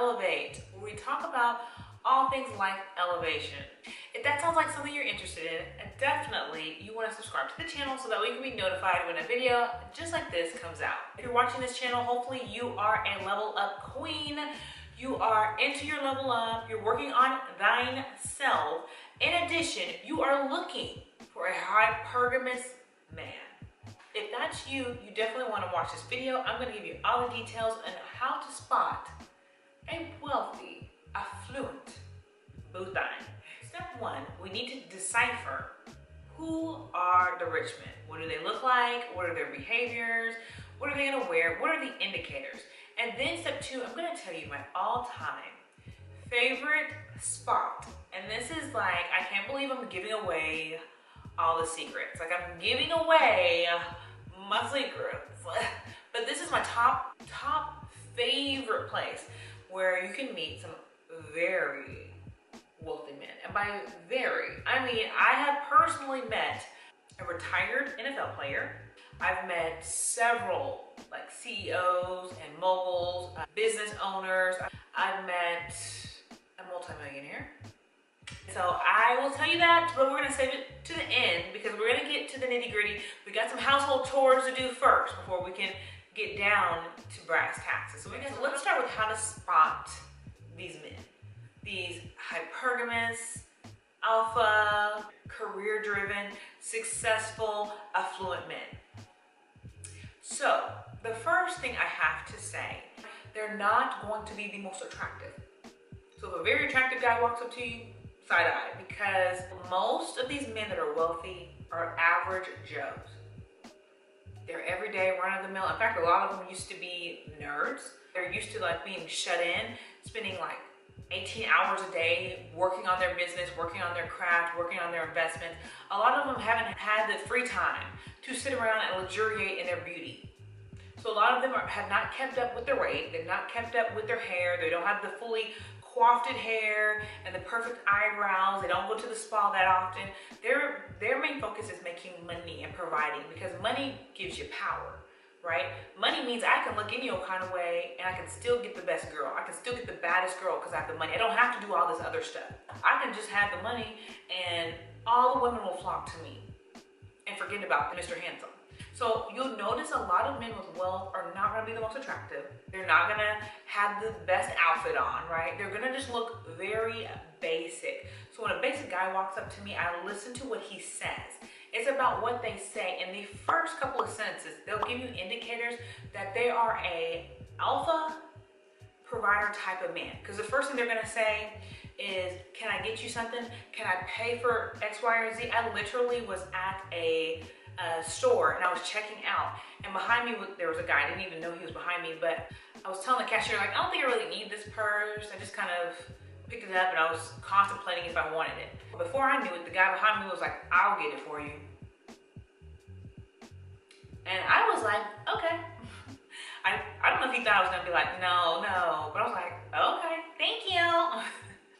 Elevate, where we talk about all things like elevation. If that sounds like something you're interested in, definitely you want to subscribe to the channel so that we can be notified when a video just like this comes out. If you're watching this channel, hopefully you are a level up queen. You are into your level up, you're working on thine self. In addition, you are looking for a hypergamous man. If that's you, you definitely want to watch this video. I'm going to give you all the details on how to spot a wealthy, affluent boothine. Step one, we need to decipher who are the rich men. What do they look like? What are their behaviors? What are they going to wear? What are the indicators? And then step two, I'm going to tell you my all-time favorite spot. And this is like, I can't believe I'm giving away all the secrets. Like, I'm giving away my secrets. But this is my top favorite place where you can meet some very wealthy men. And by very, I mean, I have personally met a retired NFL player. I've met several like CEOs and moguls, business owners. I've met a multimillionaire. So I will tell you that, but we're gonna save it to the end because we're gonna get to the nitty gritty. We got some household chores to do first before we can get down to brass taxes. So let's start with how to spot these men. These hypergamous, alpha, career-driven, successful, affluent men. So the first thing I have to say, they're not going to be the most attractive. So if a very attractive guy walks up to you, side eye, because most of these men that are wealthy are average Joes. They're everyday run-of-the-mill. In fact, a lot of them used to be nerds. They're used to like being shut in, spending like 18 hours a day working on their business, working on their craft, working on their investments. A lot of them haven't had the free time to sit around and luxuriate in their beauty. So a lot of them have not kept up with their weight. They've not kept up with their hair. They don't have the fully coiffed hair and the perfect eyebrows. They don't go to the spa that often. Their main focus is making money and providing, because money gives you power, right? Money means I can look any old kind of way and I can still get the best girl. I can still get the baddest girl because I have the money. I don't have to do all this other stuff. I can just have the money and all the women will flock to me and forget about Mr. Handsome. So you'll notice a lot of men with wealth are not going to be the most attractive. They're not going to have the best outfit on, right? They're going to just look very basic. So when a basic guy walks up to me, I listen to what he says. It's about what they say. In the first couple of sentences, they'll give you indicators that they are a alpha provider type of man. Because the first thing they're going to say is, can I get you something? Can I pay for X, Y, or Z? I literally was at a store and I was checking out, and behind me there was a guy. I didn't even know he was behind me, but I was telling the cashier, like, I don't think I really need this purse. I just kind of picked it up and I was contemplating if I wanted it. Before I knew it, the guy behind me was like, I'll get it for you. And I was like, okay. I don't know if he thought I was gonna be like, no, but I was like, okay, thank you.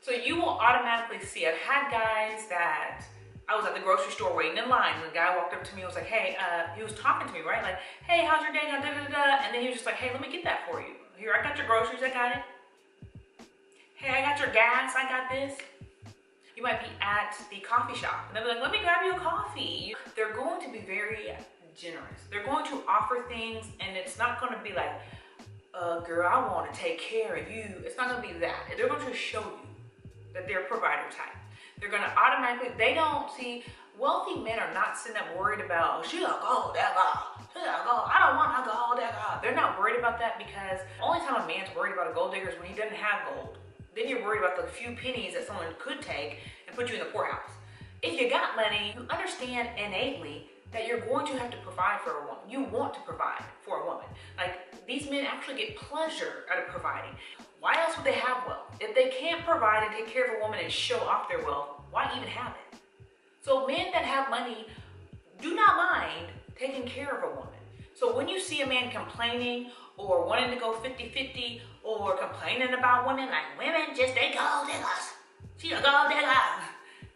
So you will automatically see, I've had guys that I was at the grocery store waiting in line, and the guy walked up to me and was like, hey, he was talking to me, right? Like, hey, how's your day? And then he was just like, hey, let me get that for you. Here, I got your groceries, I got it. Hey, I got your gas, I got this. You might be at the coffee shop, and they'll be like, let me grab you a coffee. They're going to be very generous. They're going to offer things, and it's not going to be like, girl, I want to take care of you. It's not going to be that. They're going to show you that they're a provider type. They're going to automatically, they don't see, wealthy men are not sitting up worried about, oh, she a gold digger. She a gold, I don't want a gold digger. They're not worried about that, because the only time a man's worried about a gold digger is when he doesn't have gold. Then you're worried about the few pennies that someone could take and put you in the poorhouse. If you got money, you understand innately that you're going to have to provide for a woman. You want to provide for a woman. Like, these men actually get pleasure out of providing. Why else would they have wealth? If they can't provide and take care of a woman and show off their wealth, why even have it? So men that have money do not mind taking care of a woman. So when you see a man complaining or wanting to go 50-50 or complaining about women, like, women just, they gold diggers. She a gold digger.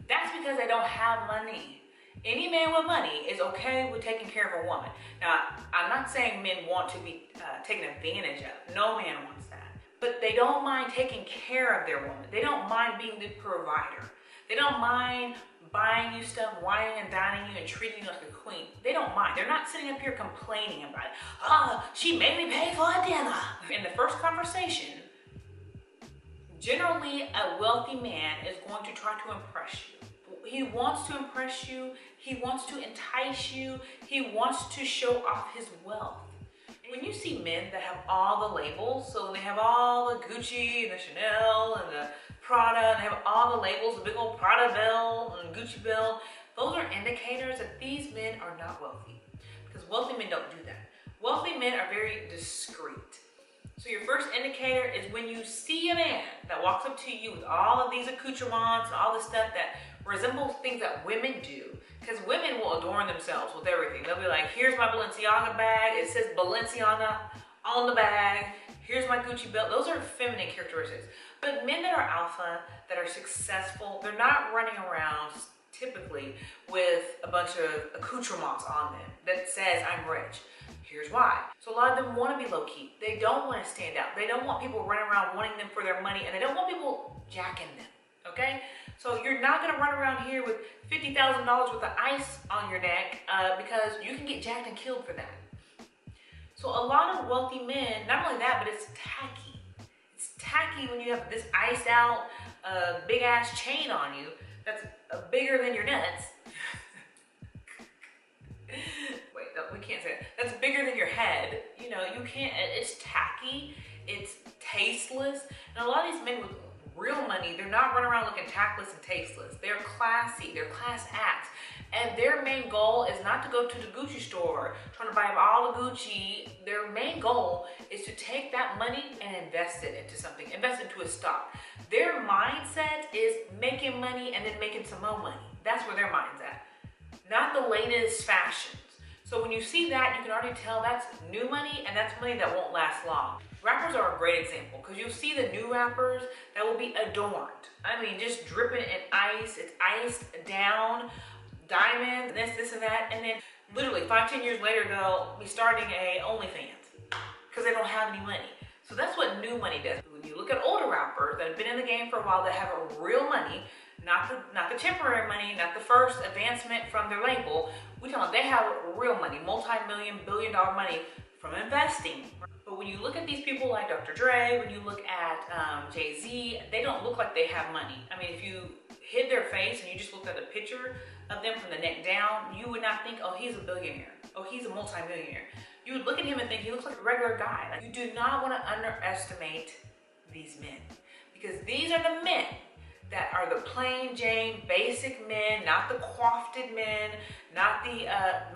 That's because they don't have money. Any man with money is okay with taking care of a woman. Now, I'm not saying men want to be taken advantage of. No man wants that. but they don't mind taking care of their woman. They don't mind being the provider. They don't mind buying you stuff, wining and dining you, and treating you like a queen. They don't mind. They're not sitting up here complaining about it. Oh, she made me pay for a dinner. In the first conversation, generally a wealthy man is going to try to impress you. He wants to impress you. He wants to entice you. He wants to show off his wealth. When you see men that have all the labels, so they have all the Gucci and the Chanel and the Prada, and they have all the labels, the big old Prada belt and Gucci belt, those are indicators that these men are not wealthy. Because wealthy men don't do that. Wealthy men are very discreet. So your first indicator is when you see a man that walks up to you with all of these accoutrements and all this stuff that resembles things that women do. Because women will adorn themselves with everything. They'll be like, here's my Balenciaga bag. It says Balenciaga on the bag. Here's my Gucci belt. Those are feminine characteristics. But men that are alpha, that are successful, they're not running around typically with a bunch of accoutrements on them that says, I'm rich. Here's why. So a lot of them want to be low-key. They don't want to stand out. They don't want people running around wanting them for their money, and they don't want people jacking them, okay? So you're not going to run around here with $50,000 worth of ice on your neck because you can get jacked and killed for that. So a lot of wealthy men, not only that, but it's tacky. It's tacky when you have this iced out big ass chain on you that's bigger than your nuts. Wait, no, we can't say that. That's bigger than your head. You know, you can't, it's tacky, it's tasteless. And a lot of these men with real money, they're not running around looking tactless and tasteless. They're classy, they're class acts. And their main goal is not to go to the Gucci store, trying to buy all the Gucci. Their main goal is to take that money and invest it into something, invest into a stock. Their mindset is making money and then making some more money. That's where their mind's at. Not the latest fashions. So when you see that, you can already tell that's new money and that's money that won't last long. Rappers are a great example because you'll see the new rappers that will be adorned. I mean, just dripping in ice, it's iced down, diamonds, this and that, and then literally 5-10 years later they'll be starting a OnlyFans because they don't have any money. So that's what new money does. When you look at older rappers that have been in the game for a while that have a real money, not the temporary money, not the first advancement from their label, we tell them they have real money, multi-million, billion-dollar money from investing. But when you look at these people like Dr. Dre, when you look at Jay-Z, they don't look like they have money. I mean, if you hid their face and you just looked at a picture of them from the neck down, you would not think, oh, he's a billionaire. Oh, he's a multi-millionaire. You would look at him and think he looks like a regular guy. Like, you do not want to underestimate these men because these are the men that are the plain Jane, basic men, not the coiffed men, not the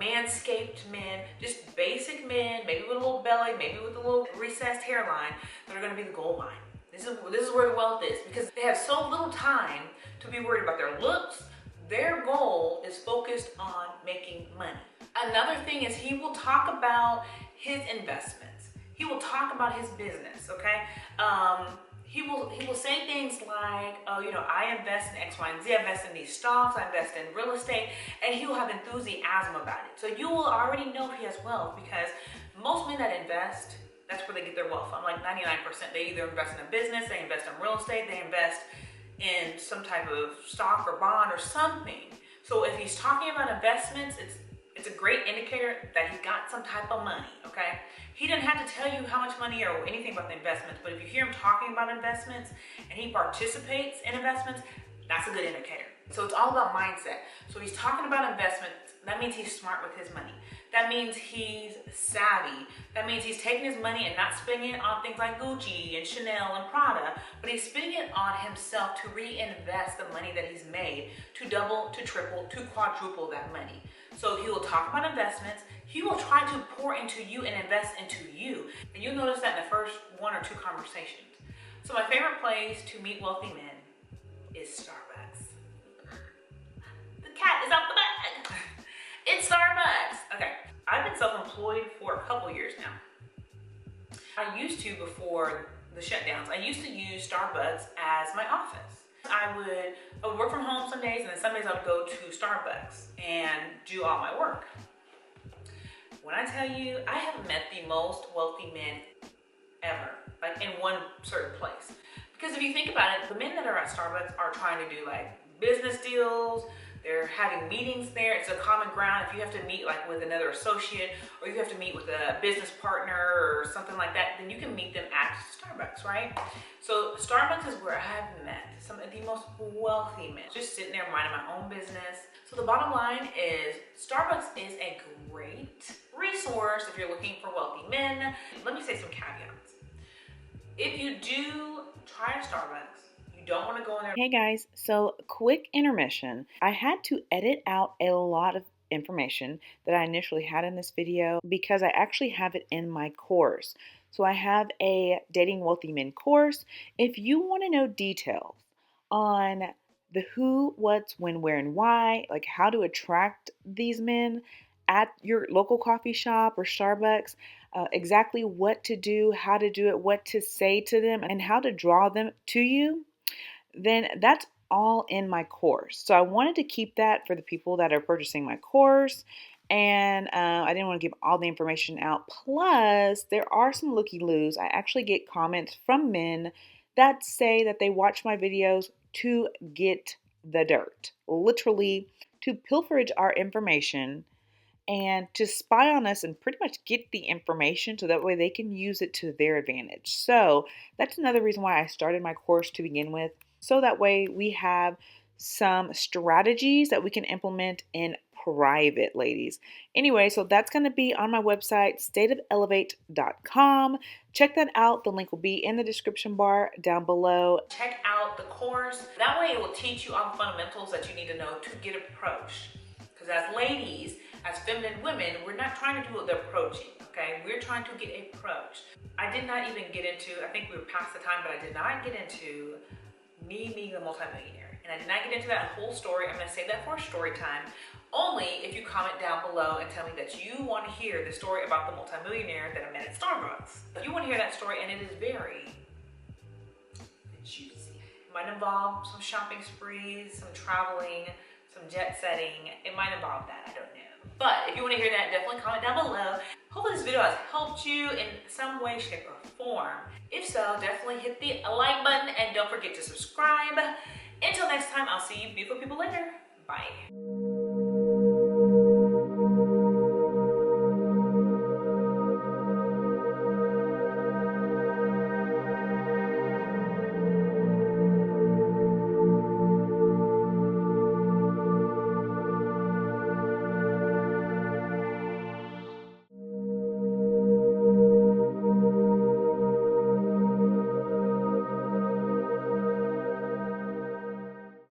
manscaped men, just basic men, maybe with a little belly, maybe with a little recessed hairline, that are going to be the gold mine. This is where the wealth is because they have so little time to be worried about their looks. Their goal is focused on making money. Another thing is he will talk about his investments. He will talk about his business, okay? He will say things like, oh, you know, I invest in X, Y, and Z, I invest in these stocks, I invest in real estate, and he will have enthusiasm about it. So you will already know he has wealth because most men that invest, that's where they get their wealth from. Like 99%, they either invest in a business, they invest in real estate, they invest in some type of stock or bond or something. So if he's talking about investments, it's a great indicator that he's got some type of money, okay? He doesn't have to tell you how much money or anything about the investments, but if you hear him talking about investments and he participates in investments, that's a good indicator. So it's all about mindset. So he's talking about investments, that means he's smart with his money. That means he's savvy. That means he's taking his money and not spending it on things like Gucci and Chanel and Prada, but he's spending it on himself to reinvest the money that he's made to double, to triple, to quadruple that money. So he will talk about investments. He will try to pour into you and invest into you. And you'll notice that in the first 1 or 2 conversations. So my favorite place to meet wealthy men is Starbucks. The cat is out the bag. It's Starbucks. Okay, I've been self-employed for a couple years now. I used to, before the shutdowns, I used to use Starbucks as my office. I would work from home some days, and then some days I would go to Starbucks and do all my work. When I tell you, I have met the most wealthy men ever, like in one certain place. Because if you think about it, the men that are at Starbucks are trying to do like business deals. They're having meetings there. It's a common ground. If you have to meet like with another associate, or you have to meet with a business partner or something like that, then you can meet them at Starbucks, right? So Starbucks is where I have met some of the most wealthy men, just sitting there minding my own business. So the bottom line is Starbucks is a great resource if you're looking for wealthy men. Let me say some caveats. If you do try a Starbucks, you don't want to go in there. Hey guys, so quick intermission. I had to edit out a lot of information that I initially had in this video because I actually have it in my course. So I have a Dating Wealthy Men course. If you want to know details on the who, what's, when, where, and why, like how to attract these men at your local coffee shop or Starbucks, exactly what to do, how to do it, what to say to them, and how to draw them to you, then that's all in my course. So I wanted to keep that for the people that are purchasing my course. And I didn't want to give all the information out. Plus, there are some looky-loos. I actually get comments from men that say that they watch my videos to get the dirt, literally to pilferage our information and to spy on us and pretty much get the information so that way they can use it to their advantage. So that's another reason why I started my course to begin with. So that way we have some strategies that we can implement in private, ladies. Anyway, so that's going to be on my website, stateofelevate.com. Check that out. The link will be in the description bar down below. Check out the course. That way it will teach you all the fundamentals that you need to know to get approached. Because as ladies, as feminine women, we're not trying to do the approaching, okay? We're trying to get approached. I did not even get into, I think we were past the time, but I did not get into me being a multimillionaire. And I did not get into that whole story. I'm gonna save that for a story time. Only if you comment down below and tell me that you want to hear the story about the multimillionaire that I met at Starbucks. If you want to hear that story, and it is very juicy. It might involve some shopping sprees, some traveling, some jet setting. It might involve that, I don't know. But if you want to hear that, definitely comment down below. Hopefully this video has helped you in some way, shape, or form. If so, definitely hit the like button and don't forget to subscribe. Until next time, I'll see you beautiful people later. Bye.